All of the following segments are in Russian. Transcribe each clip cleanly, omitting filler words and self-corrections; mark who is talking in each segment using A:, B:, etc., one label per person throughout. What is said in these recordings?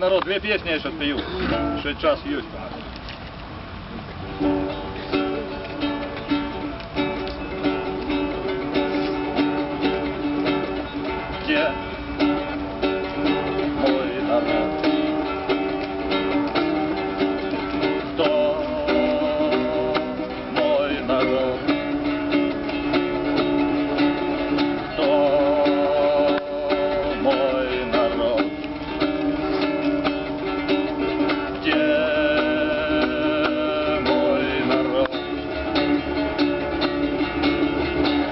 A: Народ, две песни я сейчас пою, что час есть у нас. Где мой народ? Кто мой народ? Кто мой народ? Где мой народ?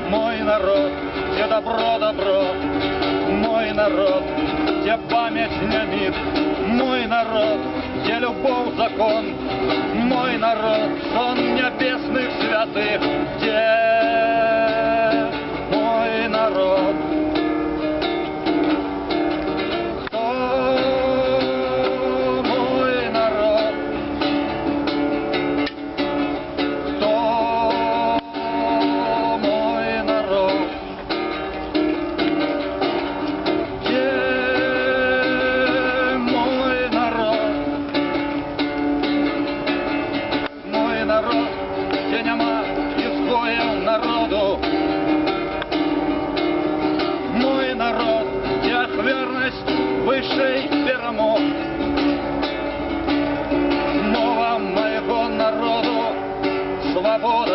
A: Мой народ, где добро, мой народ, где память не мой народ, где любовь закон, мой народ, сон небесных святых, где мой народ? Где нема изгоев народу, мой народ, где верность высшей перемог. Мова моего народу, свобода.